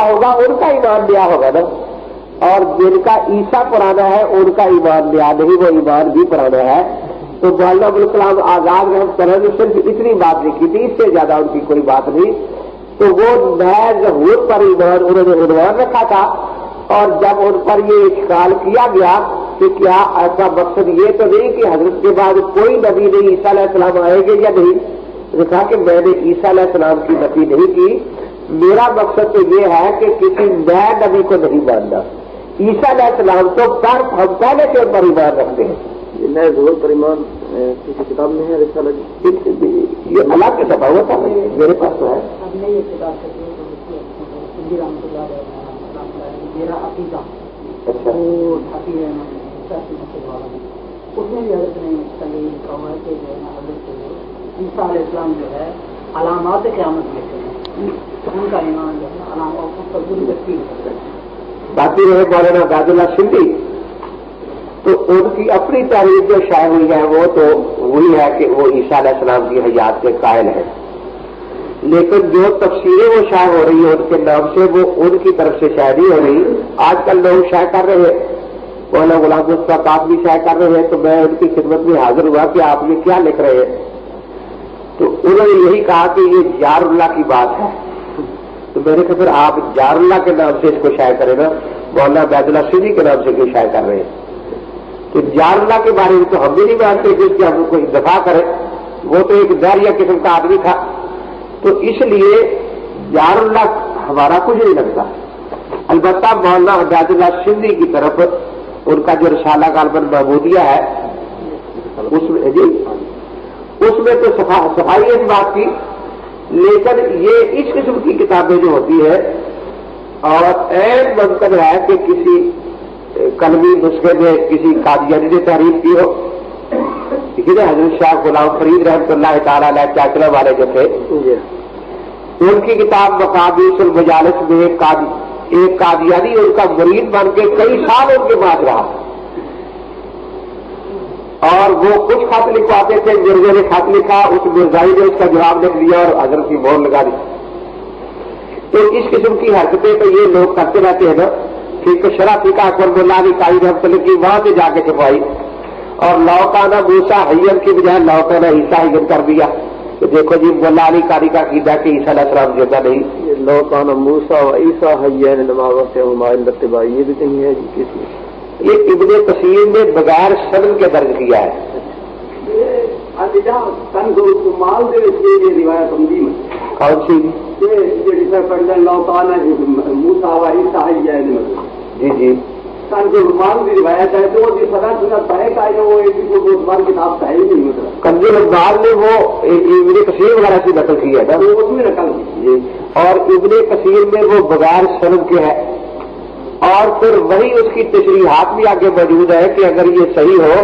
ہوگا ان کا ایمان نیا ہوگا نا، اور جن کا عیسیٰ پرانا ہے ان کا ایمان نیا نہیں، وہ ایمان بھی پرانا ہے۔ تو مولانا ابوالکلام آزاد رحمۃ اللہ نے صرف اتنی بات لکھی تھی، اس سے زیادہ ان کی کوئی بات نہیں۔ تو وہ نئے ظہور پر ایمان انہوں نے عنوان رکھا تھا، اور جب ان پر یہ اشکال کیا گیا کہ کیا ایسا مقصد یہ تو نہیں کہ حضرت کے بعد کوئی نبی نہیں عیسیٰ علیہ السلام آئیں گے یا نہیں، نے کہا کہ میں نے عیسیٰ علیہ السلام کی نفی نہیں کی، میرا مقصد تو یہ ہے کہ کسی نئے نبی کو نہیں ماننا۔ عیسیٰ علیہ السلام تو ہم پہلے سے ان پر ایمان رکھتے ہیں۔ نئے ظہور پر ایمان کسی کتاب میں ہے رسالہ؟ یہ اللہ کے سبا ہوا تھا، میرے پاس تو ہے۔ اس میں بھی حضرت نے کہا ہے کہ عیسیٰ علیہ السلام جو ہے علامات قیامت میں سے ان کا ایمان جو ہے علامات پر پوری تفصیل کرتے ہیں۔ باقی رہے مولانا عبید اللہ سندھی، تو ان کی اپنی تاریخ جو شائع ہوئی ہے وہ تو وہی ہے کہ وہ عیسیٰ علیہ السلام کی حیات کے قائل ہیں، لیکن جو تفسیریں وہ شائع ہو رہی ہیں ان کے نام سے وہ ان کی طرف سے شائع نہیں ہو رہی۔ آج کل لوگ شائع کر رہے ہیں، مولانا غلام مصطفیٰ آپ بھی شائع کر رہے ہیں، تو میں ان کی خدمت میں حاضر ہوا کہ آپ یہ کیا لکھ رہے ہیں، تو انہوں نے یہی کہا کہ یہ جار اللہ کی بات ہے۔ تو میں نے کہا پھر آپ جار اللہ کے نام سے اس کو شائع کریں نا، مولانا عبید اللہ سندھی کے نام سے کیوں شائع کر رہے ہیں؟ تو جار اللہ کے بارے میں تو ہم بھی نہیں مانتے کہ اس کی ہم کوئی دفاع کریں، وہ تو ایک داریہ قسم کا آدمی تھا، تو اس لیے جار اللہ ہمارا کچھ نہیں لگتا۔ البتہ مولانا عبید اللہ سندھی کی طرف ان کا جو رسالہ غالباً محمودیہ ہے اس میں جی اس میں تو صفائی اس بات کی، لیکن یہ اس قسم کی کتابیں جو ہوتی ہے اور عین ممکن ہے کہ کسی کلمی نسخے میں کسی قادیانی نے تحریر کی ہو، ٹھیک ہے، حضرت شاہ غلام فرید رحمۃ اللہ تعالی علیہ چاچلہ والے جو تھے ان کی کتاب مقابیس المجالس میں ایک قادیانی ان کا مرید بن کے کئی سال ان کے پاس رہا، اور وہ کچھ خط لکھواتے تھے، مرزا نے خط لکھا، اس مرزائی نے اس کا جواب لکھ دیا اور حضرت کی مہر لگا دی۔ تو اس قسم کی حرکتیں تو یہ لوگ کرتے رہتے ہیں نا، ٹھیک ہے، شرح فقہ اکبر ملا علی قاری رحمۃ اللہ کی وہاں سے جا کے چھپائی، اور لوکانہ موسیٰ حیّن کی بجائے لوکانہ عیسیٰ حیّن کر دیا۔ تو دیکھو جی مولا علی قاری کا عقیدہ کہ عیسیٰ علیہ السلام زندہ نہیں، لوکانہ موسیٰ و عیسیٰ حیّن نما وقتہما عند اتباع، یہ بھی کہیں ہے جی کسی؟ یہ ابن کثیر نے بغیر سند کے درج کیا ہے۔ کون سی؟ جی جی روایت ہے تو کنز العمال نے وہ ابن کثیر وغیرہ سے نقل کی ہے نا، اس میں نقل جی، اور ابن کثیر میں وہ بغیر سند کے ہے، اور پھر وہی اس کی تشریحات بھی آگے موجود ہے کہ اگر یہ صحیح ہو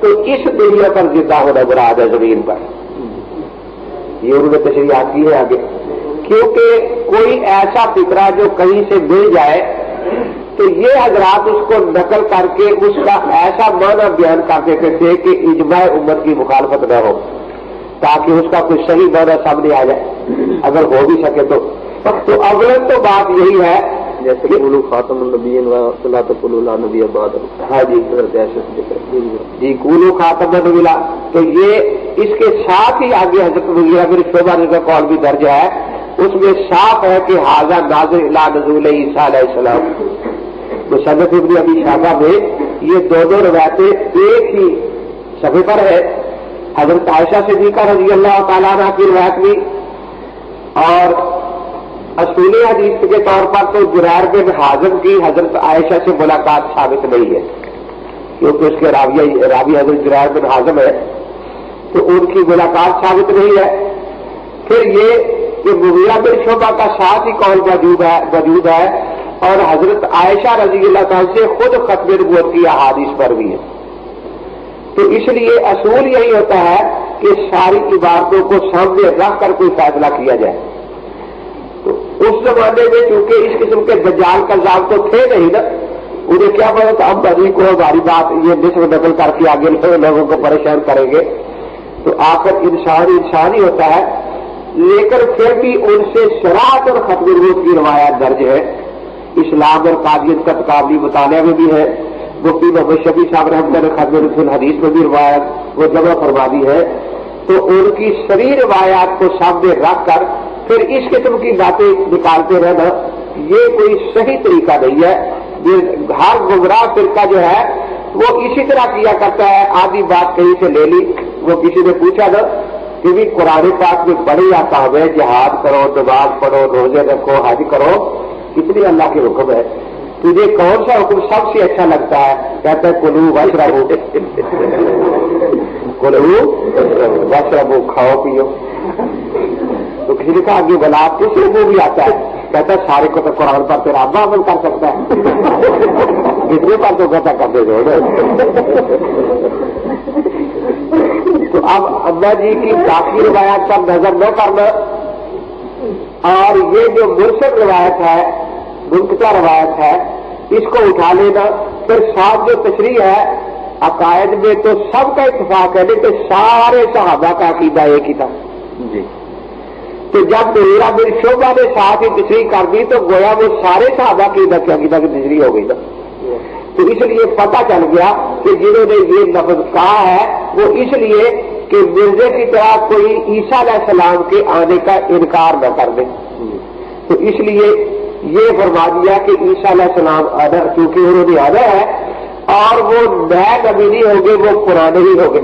تو اس دنیا پر زندہ ہونا مراد ہے زمین پر، یہ انہوں نے تشریحات کی ہے آگے، کیونکہ کوئی ایسا فکرہ جو کہیں سے مل جائے تو یہ حضرات اس کو نقل کر کے اس کا ایسا معنی بیان کر دیتے تھے کہ اجماع امت کی مخالفت نہ ہو، تاکہ اس کا کوئی صحیح معنی سامنے آ جائے اگر ہو بھی سکے تو اولن تو بات یہی ہے جیسے کہ قولوا خاتم النبیین ولا تقولوا لا نبی بعد۔ ہاں جی جی قولوا خاتم النبیین، تو یہ اس کے ساتھ ہی آگے حضرت مغیرہ بن شعبہ کا قول بھی درج ہے، اس میں صاف ہے کہ ھذا ناظر الی نزول عیسیٰ علیہ السلام۔ مصنف ابن ابی شیبہ میں یہ دونوں روایتیں ایک ہی صفحے پر ہے، حضرت عائشہ صدیقہ رضی اللہ تعالیٰ عنہ کی روایت بھی، اور اصول حدیث کے طور پر تو جریر بن حازم کی حضرت عائشہ سے ملاقات ثابت نہیں ہے، کیونکہ اس کے راوی حضرت جریر بن حازم ہے، تو ان کی ملاقات ثابت نہیں ہے۔ پھر یہ کہ مغیرہ بن شعبہ کا ساتھ ہی قول موجود ہے، اور حضرت عائشہ رضی اللہ تعالیٰ سے خود ختم نبوت کی احادیث پر بھی ہے۔ تو اس لیے اصول یہی ہوتا ہے کہ ساری عبارتوں کو سامنے رکھ کر کوئی فیصلہ کیا جائے۔ تو اس زمانے میں چونکہ اس قسم کے دجال کذاب تو تھے نہیں نا، انہیں کیا پتا تھا ہم نبی کو ہماری بات یہ نسب نقل کر کے آگے لوگوں کو پریشان کریں گے، تو آخر انسان ہی ہوتا ہے، لیکن پھر بھی ان سے شراعت اور ختم نبوت کی روایات درج ہے اسلام اور قادیت کا تقابلی مطالعہ میں بھی ہے. مفتی محمد شفیع صاحب رحمۃ اللہ ختم الحدیث میں بھی روایت وہ جمع فرما دی ہے. تو ان کی سری روایات کو سامنے رکھ کر پھر اس قسم کی باتیں نکالتے رہنا یہ کوئی صحیح طریقہ نہیں ہے. یہ ہر گمراہ فرقہ جو ہے وہ اسی طرح کیا کرتا ہے. آدھی بات کہیں سے لے لی. وہ کسی نے پوچھا نا کہ بھی قرآن پاک میں بڑے احکام ہے, جہاد کرو, نماز پڑھو, روزے رکھو, حج کرو, کتنی اللہ کے حکم ہے, تجھے کون سا حکم سب سے اچھا لگتا ہے؟ کہتا ہے کلو واشربو, کلو واشربو, کھاؤ پیو. تو کسی نے کہا کہ بلا کسی کو بھی آتا ہے, کہتا ہے سارے کو تو قرآن پر تیرا ابا عمل کر سکتا ہے, کتنے پر تو کہتا کرتے جو. تو اب ابا جی کی باقی روایات پر نظر نہ کرنا اور یہ جو مرسل روایت ہے, منقطع روایت ہے, اس کو اٹھا لینا. پھر ساتھ جو تشریح ہے عقائد میں تو سب کا اتفاق ہے کہ سارے صحابہ کا عقیدہ ایک ہی تھا. جی تو جب میرا بن شعبہ نے ساتھ ہی تشریح کر دی تو گویا وہ سارے صحابہ کی عقیدہ کی تشریح ہو گئی نا. تو اس لیے پتہ چل گیا کہ جنہوں نے یہ لفظ کہا ہے وہ اس لیے کہ مرزے کی طرح کوئی عیسیٰ علیہ السلام کے آنے کا انکار نہ کر دے. تو اس لیے یہ فرما دیا کہ عیسیٰ علیہ السلام آنا, کیونکہ انہوں نے آنا ہے اور وہ نئے نبی نہیں ہوگے, وہ پرانے ہی ہوگے.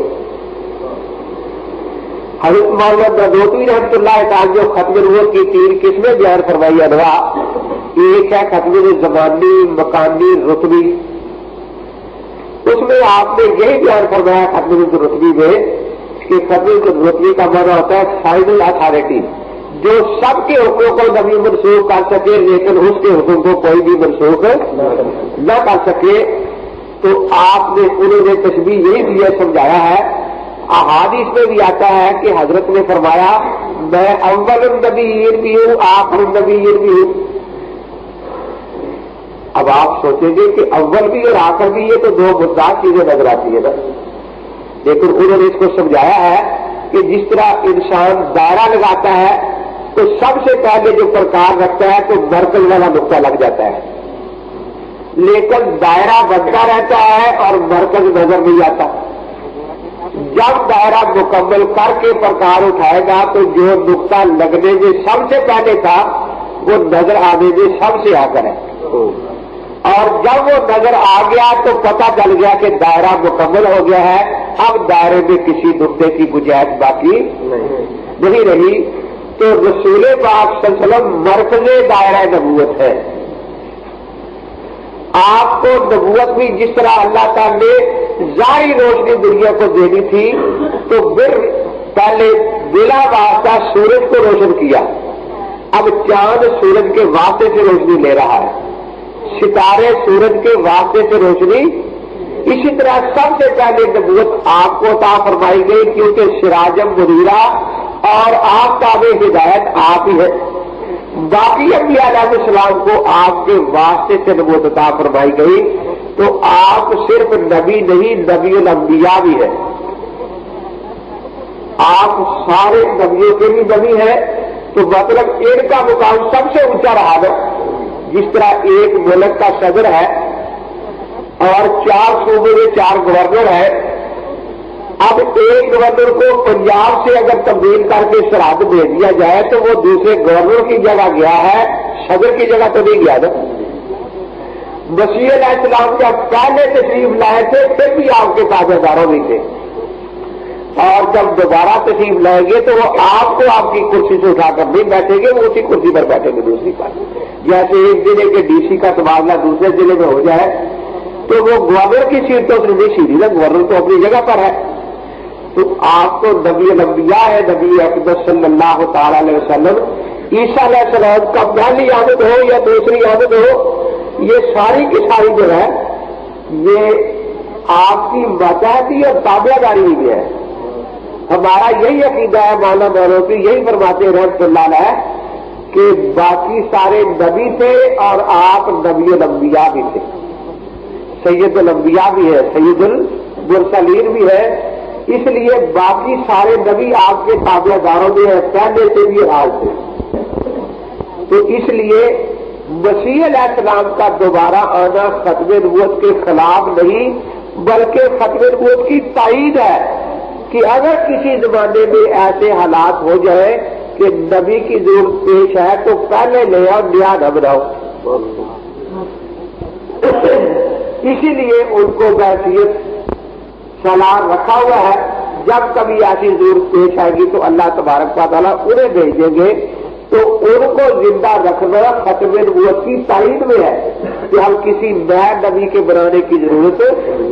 حضرت مولانا ندوتوی رحمۃ اللہ تعالی جو ختم نبوت کی 3 قسمیں بیان فرمائی انواع, ایک ہے ختم زمانی, مکانی, رتبی. اس میں آپ نے یہی بیان فرمایا ختم رتبی میں کہ ختم رتبی کا معنی ہوتا ہے فائنل اتھارٹی, جو سب کے حکموں کو نبی منسوخ کر سکے لیکن اس کے حکم کو کوئی بھی منسوخ نہ کر سکے. تو آپ نے انہوں نے تشبیہ یہی دیا, سمجھایا ہے. احادیث میں بھی آتا ہے کہ حضرت نے فرمایا میں اول النبیین بھی ہوں, آخر النبیین بھی ہوں. اب آپ سوچیں گے کہ اول بھی اور آخر بھی, یہ تو دو متضاد چیزیں نظر آتی ہے نا. لیکن انہوں نے اس کو سمجھایا ہے کہ جس طرح انسان دائرہ لگاتا ہے تو سب سے پہلے جو پرکار رکھتا ہے تو مرکز والا نقطہ لگ جاتا ہے, لیکن دائرہ بنتا رہتا ہے اور مرکز نظر نہیں آتا. جب دائرہ مکمل کر کے پرکار اٹھائے گا تو جو نقطہ لگنے میں سب سے پہلے تھا وہ نظر آنے میں سب سے آخر ہے. اور جب وہ نظر آ گیا تو پتہ چل گیا کہ دائرہ مکمل ہو گیا ہے. اب دائرے میں کسی نقطے کی گنجائش باقی نہیں رہی. تو رسول پاک صلی اللہ علیہ وسلم مرکز دائرہ نبوت ہے. آپ کو نبوت بھی جس طرح اللہ تعالی نے ظاہری روشنی دنیا کو دینی تھی تو پھر پہلے بلا واسطہ سورج کو روشن کیا. اب چاند سورج کے واسطے سے روشنی لے رہا ہے, ستارے سورج کے واسطے سے روشنی. اسی طرح سب سے پہلے نبوت آپ کو عطا فرمائی گئی کیونکہ سراجم منیرہ اور آفتاب ہدایت آپ ہی ہے. باقی انبیاء علیہ السلام کو آپ کے واسطے سے نبوت عطا فرمائی گئی. تو آپ صرف نبی نہیں, نبی الانبیاء بھی ہے. آپ سارے نبیوں کے بھی نبی ہیں. تو مطلب ان کا مقام سب سے اونچا رہا ہے. جس طرح ایک ملک کا صدر ہے اور 4 صوبے میں 4 گورنر ہے. اب ایک گورنر کو پنجاب سے اگر تبدیل کر کے سرحد بھیج دیا جائے تو وہ دوسرے گورنر کی جگہ گیا ہے, صدر کی جگہ تو نہیں گیا نا. مسیح علیہ السلام جب پہلے تشریف لائے تھے پھر بھی آپ کے تابع داروں نہیں تھے, اور جب دوبارہ تشریف لائیں گے تو وہ آپ کو آپ کی کرسی سے اٹھا کر نہیں بیٹھیں گے, وہ اسی کرسی پر بیٹھیں گے دوسری پر. جیسے ایک ضلع کے ڈی سی کا تبادلہ دوسرے ضلع میں ہو جائے تو وہ گورنر کی سیٹ تو نہیں سیدھی نا, گورنر تو اپنی جگہ پر ہے. تو آپ تو نبی الانبیاء ہے, نبی اقدس صلی اللہ تعالی علیہ وسلم. عیسیٰ علیہ السلام کا پہلی آمد ہو یا دوسری آمد ہو, یہ ساری کی ساری جو ہے یہ آپ کی ماتحتی اور تابع داری بھی ہے. ہمارا یہی عقیدہ ہے, مولانا مولوی یہی فرماتے رحمۃ اللہ علیہ کہ باقی سارے نبی تھے اور آپ نبی الانبیاء بھی تھے. سید الانبیاء بھی ہے, سید المرسلین بھی ہے. اس لیے باقی سارے نبی آپ کے تابع داروں میں ہیں, پہلے سے بھی آج سے. تو اس لیے مسیح علیہ السلام کا دوبارہ آنا ختم نبوت کے خلاف نہیں بلکہ ختم نبوت کی تائید ہے کہ اگر کسی زمانے میں ایسے حالات ہو جائے کہ نبی کی ضرورت پیش ہے تو پہلے لے آؤ نیا نہ بناؤ. اسی لیے ان کو بحیثیت سالار رکھا ہوا ہے. جب کبھی ایسی ضرورت پیش آئے گی تو اللہ تبارک و تعالیٰ انہیں بھیجیں گے تو ان کو زندہ رکھنا ختم نبوت کی تائید میں ہے کہ ہم کسی نئے نبی کے بنانے کی ضرورت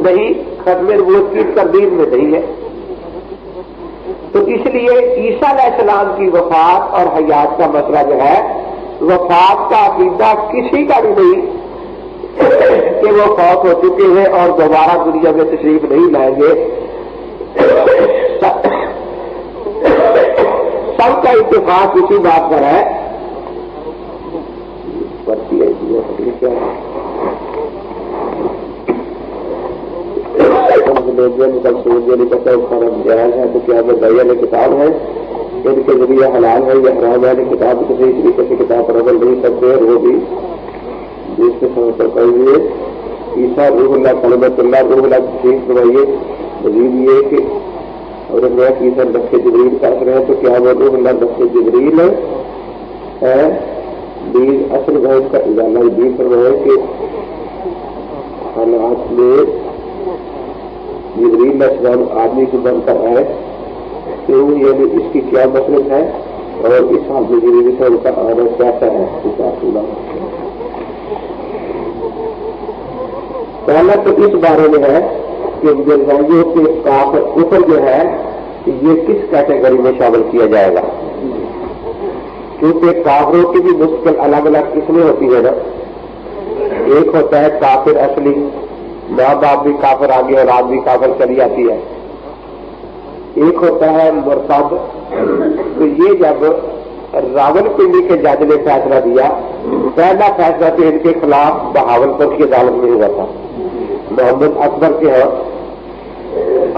نہیں، ختم نبوت کی تردید میں نہیں ہے. تو اس لیے عیسیٰ علیہ السلام کی وفات اور حیات کا مسئلہ جو ہے، وفات کا عقیدہ کسی کا بھی نہیں کہ وہ فوت ہو چکے ہیں اور دوبارہ دنیا میں تشریف نہیں لائیں گے. سب کا اتفاق اسی بات پر ہے. جائز ہے تو کیا وہ نے کتاب ہے ان کے ذریعے حلال ہے یا حرام ہے؟ کتاب کو صحیح طریقے سے کتاب پر عمل نہیں کرتے اور وہ بھی جس کے سمجھ پر کہیں گے عیسیٰ روح اللہ کلمۃ اللہ روح اللہ ٹھیک سنائیے. مزید یہ کہ اور میں عیسیٰ نفس جبریل کا اثر ہے تو کیا وہ روح اللہ نفس جبریل ہے؟ بیس اصل ہے اس کا اجازہ بیس ہے کہ حالات میں جبریل السلام آدمی کو بن کر آئے تو یعنی اس کی کیا مطلب ہے اور اس حال میں جبریل سے ان کا آنا کیسا ہے؟ پہلا تو اس بارے میں ہے کہ مرزائیوں کے کافر کفر جو ہے یہ کس کیٹیگری میں شامل کیا جائے گا، کیونکہ کافروں کی بھی مشکل الگ الگ قسمیں ہوتی ہے نا. ایک ہوتا ہے کافر اصلی، ماں باپ بھی کافر آگے اور آپ بھی کافر چلی آتی ہے. ایک ہوتا ہے مرتد. تو یہ جب راول پنڈی کے جج نے فیصلہ دیا، پہلا فیصلہ تو ان کے خلاف بہاولپور کی عدالت میں ہوا تھا محمد اکبر کے ہاں،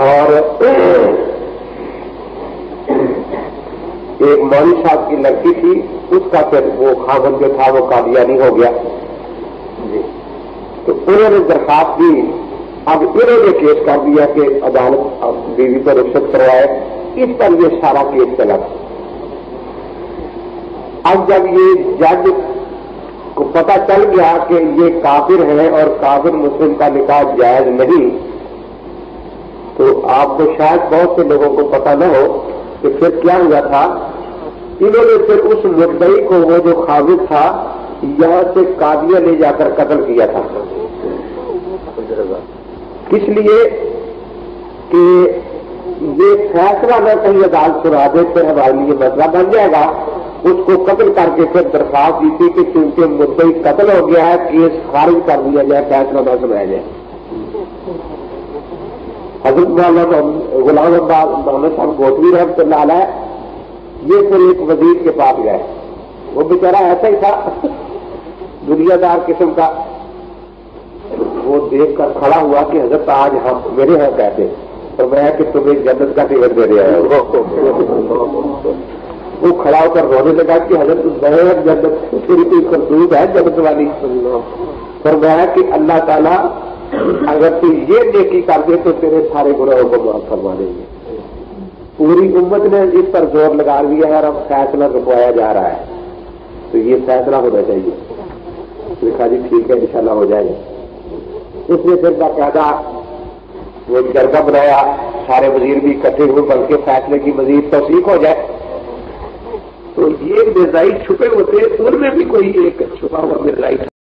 اور ایک مولوی صاحب کی لڑکی تھی اس کا پھر وہ خاوند جو تھا وہ قادیانی ہو گیا. تو انہوں نے درخواست دی. اب انہوں نے کیس کر دیا کہ عدالت بیوی کو رخصت کروائے. اس پر یہ سارا کیس چلا. اب جب یہ جج کو پتہ چل گیا کہ یہ کافر ہے اور کافر مسلم کا نکاح جائز نہیں، تو آپ کو شاید بہت سے لوگوں کو پتہ نہ ہو کہ پھر کیا ہوا تھا. انہوں نے پھر اس مدعی کو وہ جو خاوند تھا یہاں سے قادیہ لے جا کر قتل کیا تھا. اس لیے کہ یہ فیصلہ نہ کہیں عدالت سنا دے پھر ہمارے لیے مسئلہ بن جائے گا. اس کو قتل کر کے پھر درخواست دی تھی کہ چونکہ مدعی قتل ہو گیا ہے کیس خارج کر دیا جائے، فیصلہ نہ سنایا جائے. حضرت مولانا غلام محمد صاحب گوتوی رحمۃ اللہ علیہ یہ پھر ایک وزیر کے پاس گئے. وہ بیچارہ ایسا ہی تھا دنیا دار قسم کا. وہ دیکھ کر کھڑا ہوا کہ حضرت آج ہم میرے ہاں کہتے اور میں کہ تمہیں جنت کا ٹکٹ دے دیا ہے. وہ کھڑا ہو کر رونے لگا کہ حضرت بہت جنت پوری کوئی کرتوت ہے جنت والی. فرمایا کہ اللہ تعالیٰ اگر تو یہ نیکی کر دے تو تیرے سارے گناہوں کو معاف فرما دیں گے. پوری امت نے اس پر زور لگا لیا ہے اور اب فیصلہ رکوایا جا رہا ہے. تو یہ فیصلہ ہونا چاہیے. لکھا جی ٹھیک ہے انشاءاللہ ہو جائے گا. اس نے پھر باقاعدہ وہ جرگہ بنایا، سارے وزیر بھی اکٹھے ہوئے بلکہ فیصلے کی مزید توثیق ہو جائے. تو یہ مرزائی چھپے ہوتے ان میں بھی کوئی ایک چھپا ہوا مرزائی تھا.